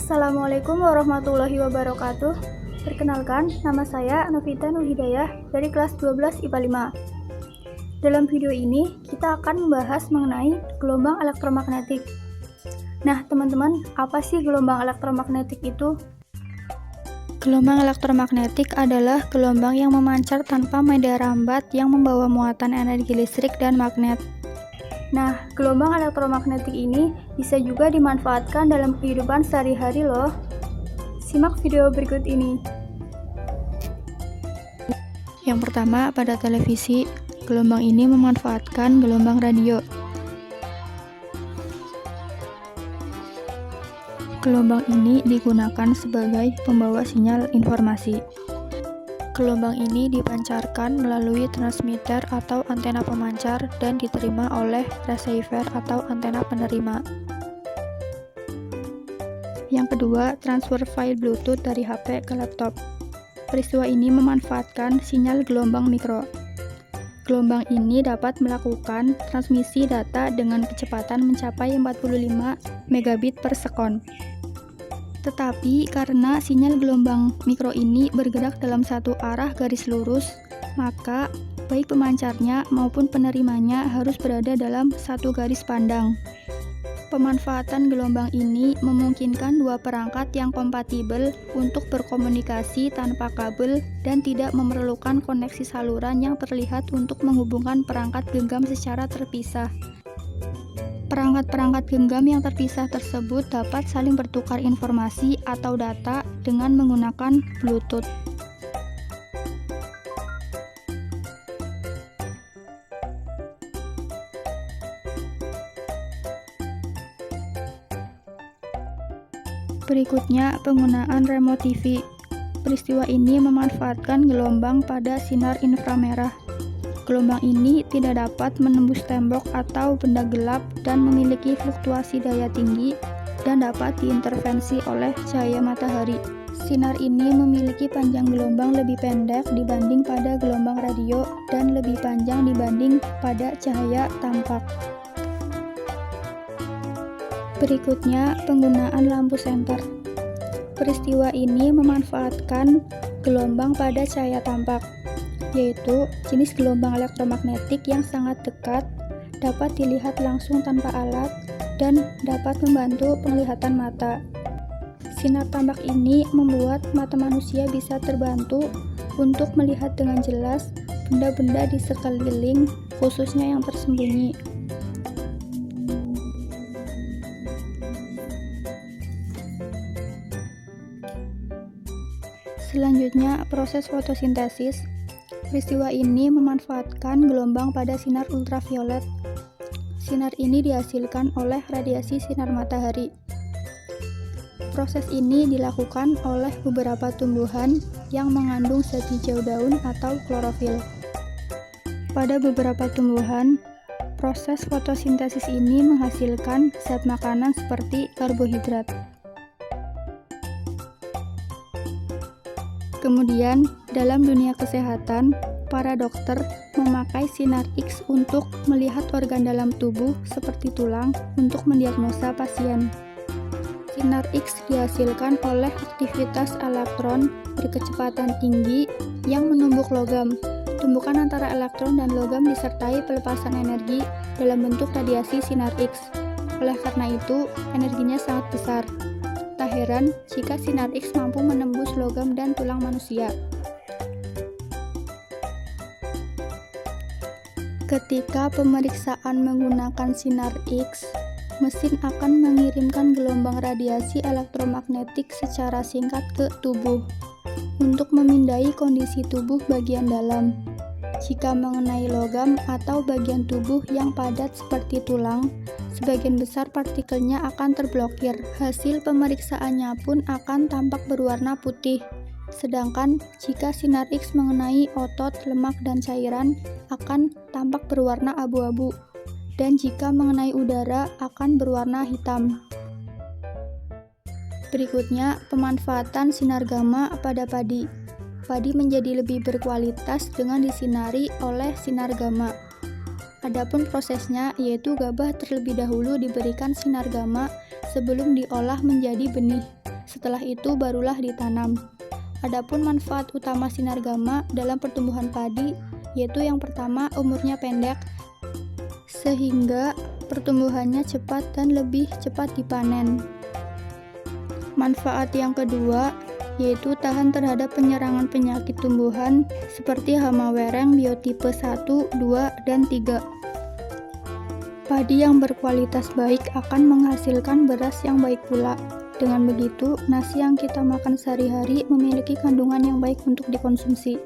Assalamualaikum warahmatullahi wabarakatuh. Perkenalkan, nama saya Novita Nurhidayah dari kelas 12 IPA 5. Dalam video ini, kita akan membahas mengenai gelombang elektromagnetik. Nah, teman-teman, apa sih gelombang elektromagnetik itu? Gelombang elektromagnetik adalah gelombang yang memancar tanpa media rambat yang membawa muatan energi listrik dan magnet. Nah, gelombang elektromagnetik ini bisa juga dimanfaatkan dalam kehidupan sehari-hari loh. Simak video berikut ini. Yang pertama, pada televisi, gelombang ini memanfaatkan gelombang radio. Gelombang ini digunakan sebagai pembawa sinyal informasi. Gelombang ini dipancarkan melalui transmitter atau antena pemancar dan diterima oleh receiver atau antena penerima. Yang kedua, transfer file Bluetooth dari HP ke laptop. Peristiwa ini memanfaatkan sinyal gelombang mikro. Gelombang ini dapat melakukan transmisi data dengan kecepatan mencapai 45 megabit per sekon. Tetapi karena sinyal gelombang mikro ini bergerak dalam satu arah garis lurus, maka baik pemancarnya maupun penerimanya harus berada dalam satu garis pandang. Pemanfaatan gelombang ini memungkinkan dua perangkat yang kompatibel untuk berkomunikasi tanpa kabel dan tidak memerlukan koneksi saluran yang terlihat untuk menghubungkan perangkat genggam secara terpisah. Perangkat-perangkat genggam yang terpisah tersebut dapat saling bertukar informasi atau data dengan menggunakan Bluetooth. Berikutnya, penggunaan remote TV. Peristiwa ini memanfaatkan gelombang pada sinar inframerah. Gelombang ini tidak dapat menembus tembok atau benda gelap dan memiliki fluktuasi daya tinggi dan dapat diintervensi oleh cahaya matahari. Sinar ini memiliki panjang gelombang lebih pendek dibanding pada gelombang radio dan lebih panjang dibanding pada cahaya tampak. Berikutnya, penggunaan lampu senter. Peristiwa ini memanfaatkan gelombang pada cahaya tampak, yaitu jenis gelombang elektromagnetik yang sangat dekat, dapat dilihat langsung tanpa alat, dan dapat membantu penglihatan mata. Sinar tambak ini membuat mata manusia bisa terbantu untuk melihat dengan jelas benda-benda di sekeliling, khususnya yang tersembunyi. Selanjutnya, proses fotosintesis. Peristiwa ini memanfaatkan gelombang pada sinar ultraviolet. Sinar ini dihasilkan oleh radiasi sinar matahari. Proses ini dilakukan oleh beberapa tumbuhan yang mengandung zat hijau daun atau klorofil. Pada beberapa tumbuhan, proses fotosintesis ini menghasilkan zat makanan seperti karbohidrat. Kemudian, dalam dunia kesehatan, para dokter memakai sinar X untuk melihat organ dalam tubuh seperti tulang untuk mendiagnosa pasien. Sinar X dihasilkan oleh aktivitas elektron berkecepatan tinggi yang menumbuk logam. Tumbukan antara elektron dan logam disertai pelepasan energi dalam bentuk radiasi sinar X. Oleh karena itu, energinya sangat besar. Tak heran jika sinar X mampu menembus logam dan tulang manusia. Ketika pemeriksaan menggunakan sinar X, mesin akan mengirimkan gelombang radiasi elektromagnetik secara singkat ke tubuh untuk memindai kondisi tubuh bagian dalam. Jika mengenai logam atau bagian tubuh yang padat seperti tulang, sebagian besar partikelnya akan terblokir. Hasil pemeriksaannya pun akan tampak berwarna putih. Sedangkan jika sinar X mengenai otot, lemak, dan cairan, akan tampak berwarna abu-abu. Dan jika mengenai udara, akan berwarna hitam. Berikutnya, pemanfaatan sinar gamma pada padi. Padi menjadi lebih berkualitas dengan disinari oleh sinar gamma. Adapun prosesnya yaitu gabah terlebih dahulu diberikan sinar gamma sebelum diolah menjadi benih. Setelah itu barulah ditanam. Adapun manfaat utama sinar gamma dalam pertumbuhan padi, yaitu yang pertama umurnya pendek, sehingga pertumbuhannya cepat dan lebih cepat dipanen. Manfaat yang kedua, yaitu tahan terhadap penyerangan penyakit tumbuhan seperti hama wereng biotipe 1, 2, dan 3. Padi yang berkualitas baik akan menghasilkan beras yang baik pula. Dengan begitu, nasi yang kita makan sehari-hari memiliki kandungan yang baik untuk dikonsumsi.